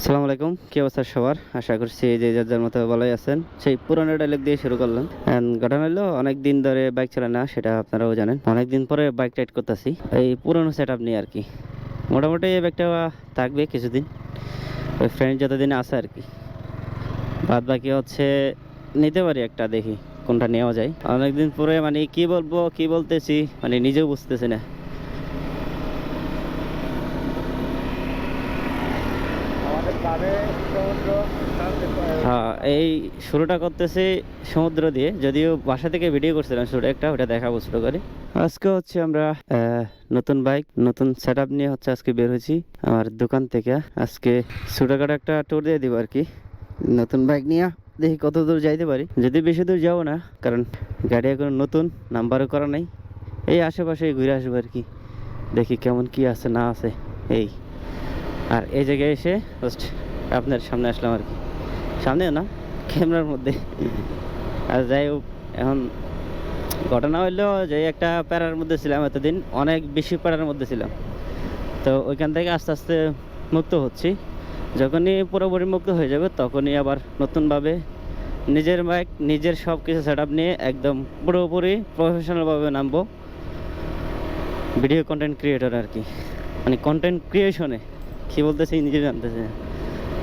আসসালামু আলাইকুম, কি অবস্থা সবার? আশা করছি যে যার যার মতো ভালোই আছেন। সেই পুরোনো ডায়লগ দিয়ে শুরু করলাম। ঘটনা হলো, অনেক দিন ধরে বাইক চালায় না, সেটা আপনারাও জানেন। অনেক দিন পরে বাইক রাইড করতেছি এই পুরোনো সেট আপ নিয়ে আর কি। মোটামুটি এই বাইকটা থাকবে কিছুদিন, ওই ফ্রেন্ড যতদিন আছে আর কি। বাদ বাকি হচ্ছে নিতে পারি একটা, দেখি কোনটা নেওয়া যায়। অনেকদিন পরে মানে কি বলবো কি বলতেছি মানে নিজেও বুঝতেছি না। হ্যাঁ, এই শুরুটা করতেছি সমুদ্র দিয়ে, যদিও বাসা থেকে ভিডিও করছিলাম শুরু একটা, ওটা দেখাবো ছোট করে। আজকে হচ্ছে আমরা নতুন বাইক নতুন সেট আপ নিয়ে হচ্ছে আজকে বের হয়েছি আমার দোকান থেকে। আজকে ছোটখাটো একটা ট্যুর দিয়ে দিব আর কি, নতুন বাইক নিয়ে। দেখি কত দূর যাইতে পারি, যদি বেশি দূর যাবো না, কারণ গাড়ি এখন নতুন, নাম্বারও করা নাই। এই আশেপাশে ঘুরে আসবো আর কি, দেখি কেমন কি আছে না আছে এই। আর এই জায়গায় এসে জাস্ট আপনার সামনে আসলাম আর কি, সামনে না ক্যামেরার মধ্যে। আর যাই হোক, এখন ঘটনা হইলো যে একটা প্যারার মধ্যে ছিলাম এতদিন, অনেক বেশি প্যারার মধ্যে ছিলাম। তো ওইখান থেকে আস্তে আস্তে মুক্ত হচ্ছি। যখনই পুরোপুরি মুক্ত হয়ে যাবে তখনই আবার নতুনভাবে নিজের বাইক নিজের সব কিছু সেট আপ নিয়ে একদম পুরোপুরি প্রফেশনালভাবে নামবো। ভিডিও কন্টেন্ট ক্রিয়েটর আর কি, মানে কন্টেন্ট ক্রিয়েশনে কী বলতেছি নিজে জানতেছে।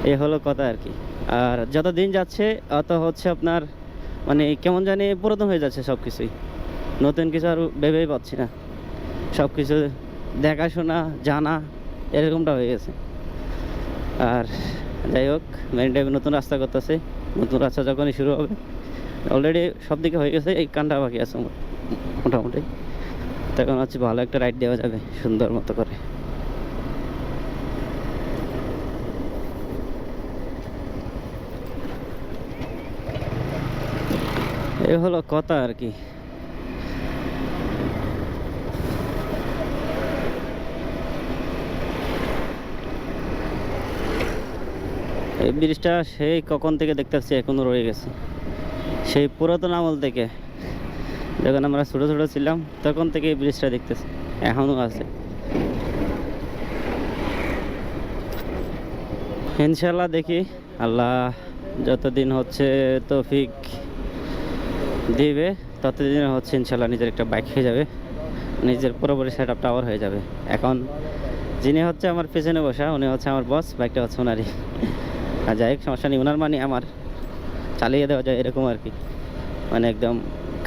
এই হলো কথা আর কি। আর যত দিন যাচ্ছে অত হচ্ছে আপনার মানে কেমন জানি পুরাতন হয়ে যাচ্ছে সব কিছুই। নতুন কিছু আর ভেবেই পাচ্ছি না, সব কিছু দেখাশোনা জানা এরকমটা হয়ে গেছে। আর যাই হোক, মেরিন ড্রাইভে নতুন রাস্তা করতেছে, নতুন রাস্তা যখনই শুরু হবে, অলরেডি সব দিকে হয়ে গেছে, এই কানটা বাকি আছে মোটামুটি। তখন হচ্ছে ভালো একটা রাইড দেওয়া যাবে সুন্দর মতো করে। এই হলো কথা আর কি। এই ব্রিজটা সেই কখন থেকে দেখতেছি এখনো রয়ে গেছে, সেই পুরাতন আমল থেকে, যখন আমরা ছোট ছোট ছিলাম তখন থেকে এই ব্রিজটা দেখতেছি, এখনো আছে। ইনশাল্লাহ দেখি আল্লাহ যতদিন হচ্ছে তৌফিক দিবে ততদিন হচ্ছে ইনশাল্লাহ নিজের একটা বাইক হয়ে যাবে, নিজের পুরোপুরি সেট আপ টাওয়ার হয়ে যাবে। এখন যিনি হচ্ছে আমার পেছনে বসা উনি হচ্ছে আমার বস, বাইকটা হচ্ছে ওনারই। আর যাই হোক, সমস্যা নেই, ওনার মানে আমার চালিয়ে দেওয়া যায় এরকম আর কি। মানে একদম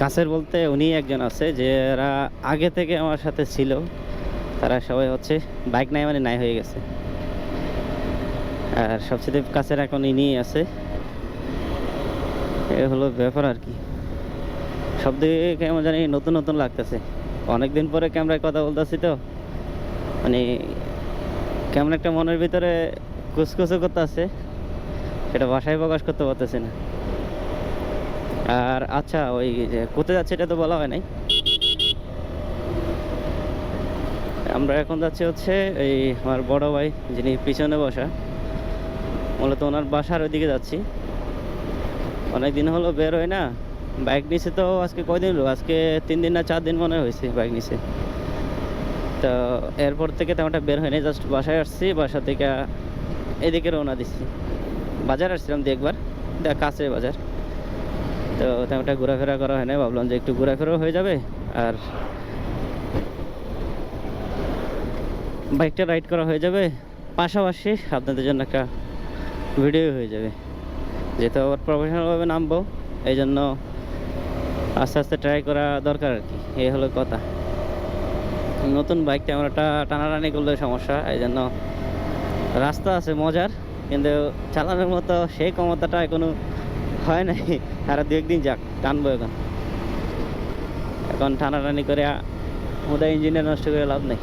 কাছের বলতে উনি একজন আছে যারা আগে থেকে আমার সাথে ছিল, তারা সবাই হচ্ছে বাইক নাই মানে নাই হয়ে গেছে। আর সবচেয়ে কাছের এখন ইনিই আছে, এ হলো ব্যাপার আর কি। সব দিকে কেমন জানি নতুন নতুন লাগতেছে, অনেকদিন পরে ক্যামেরায় কথা বলতেছি তো, মানে কেমন একটা মনের ভিতরে কুচকুচো করতে আছে, সেটা ভাষায় প্রকাশ করতে পারতেছি না। আর আচ্ছা, ওই যে কোথায় যাচ্ছে এটা তো বলা হয় নাই। আমরা এখন যাচ্ছি হচ্ছে এই আমার বড় ভাই যিনি পিছনে বসা, মূলত ওনার বাসার ওইদিকে যাচ্ছি। অনেক দিন হলো বের হয় না, বাইক নিছে তো আজকে কয়দিন হলো, আজকে 3 দিন না 4 দিন মনে হয়েছে বাইক নিছে। তো এরপর থেকে তেমনটা বের হয়নি, জাস্ট বাসায় আসছি, বাসা থেকে এদিকে রওনা দিচ্ছি। বাজার আসছিলাম দিয়ে একবার, কাছে বাজার, তো তেমনটা ঘোরাফেরা করা হয় না, ভাবলাম যে একটু ঘোরাফেরাও হয়ে যাবে আর বাইকটা রাইড করা হয়ে যাবে, পাশাপাশি আপনাদের জন্য একটা ভিডিও হয়ে যাবে। যেহেতু আবার প্রফেশনালভাবে নামবো, এই জন্য আস্তে আস্তে ট্রাই করা দরকার আর কি, এই হলো কথা। নতুন বাইক ক্যামেরাটা টানাটানি করলে সমস্যা, এই জন্য রাস্তা আছে মজার, কিন্তু চালানোর মতো সেই ক্ষমতাটা এখনো হয় নাই। আর 2-1 দিন যাক, টানবো এখন। এখন টানাটানি করে ওদের ইঞ্জিনিয়ার নষ্ট করে লাভ নেই।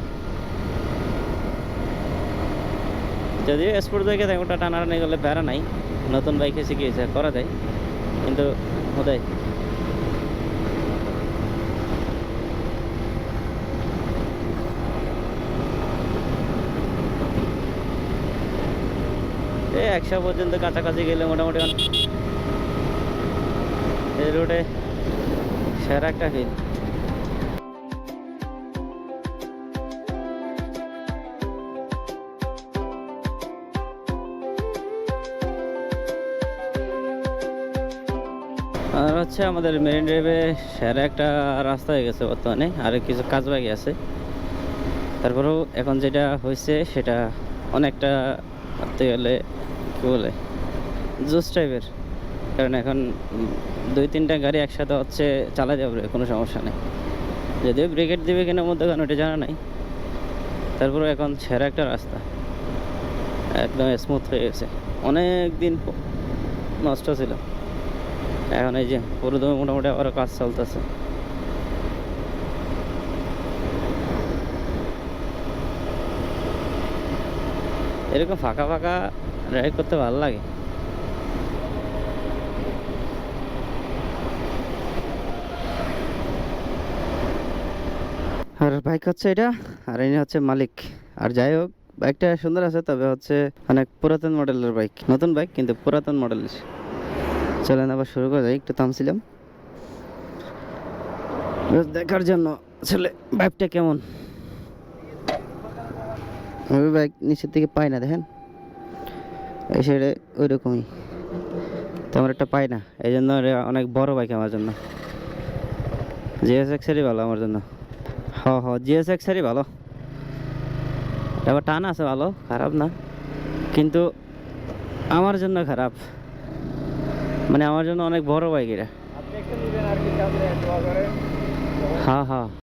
যদিও স্পোর্ট বাইকে তেমনটা টানাটানি করলে প্যারা নাই, নতুন বাইকে শিখিয়েছে করা যায়, কিন্তু ওদের এই 100 পর্যন্ত কাছাকাছি গেলে মোটামুটি এই রোডে সেরা একটা ফিল। আর হচ্ছে আমাদের মেরিন ড্রাইভে সেরা একটা রাস্তা হয়ে গেছে বর্তমানে, আর কিছু কাজ বাকি আছে। তারপরেও এখন যেটা হয়েছে সেটা অনেকটা ভাবতে গেলে কী বলে জোস টাইপের, কারণ এখন 2-3টা গাড়ি একসাথে হচ্ছে চালা যাবে, কোনো সমস্যা নেই। যদিও ব্রিগেড দেবে কিনা মধ্যে কারণ ওটা জানা নাই, তারপরেও এখন সেরা একটা রাস্তা একদম স্মুথ হয়ে গেছে। অনেক দিন নষ্ট ছিল, এখন এই যে পুরোদমে মোটামুটি আবারও কাজ চলতেছে। এরকম ফাঁকা ফাঁকা রাইড করতে ভালো লাগে। আর বাইক হচ্ছে এটা, আর ইনি হচ্ছে মালিক। আর যাই হোক, বাইকটা সুন্দর আছে, তবে হচ্ছে অনেক পুরাতন মডেলের বাইক, নতুন বাইক কিন্তু পুরাতন মডেলের। চলেন আবার শুরু করে যাই। একটু থামছিলাম just দেখার জন্য আসলে বাইকটা কেমন। আমি বাইক নিচের দিকে পাই না, দেখেন এই সাইডে ওই রকমই, তেমন একটা পাই না, এই জন্য অনেক বড় বাইক আমার জন্য। জিএসএক্সেরই ভালো আমার জন্য। জিএসএক্সেরই ভালো, এবার টান আছে ভালো, খারাপ না, কিন্তু আমার জন্য খারাপ, মানে আমার জন্য অনেক বড় বাইক এটা।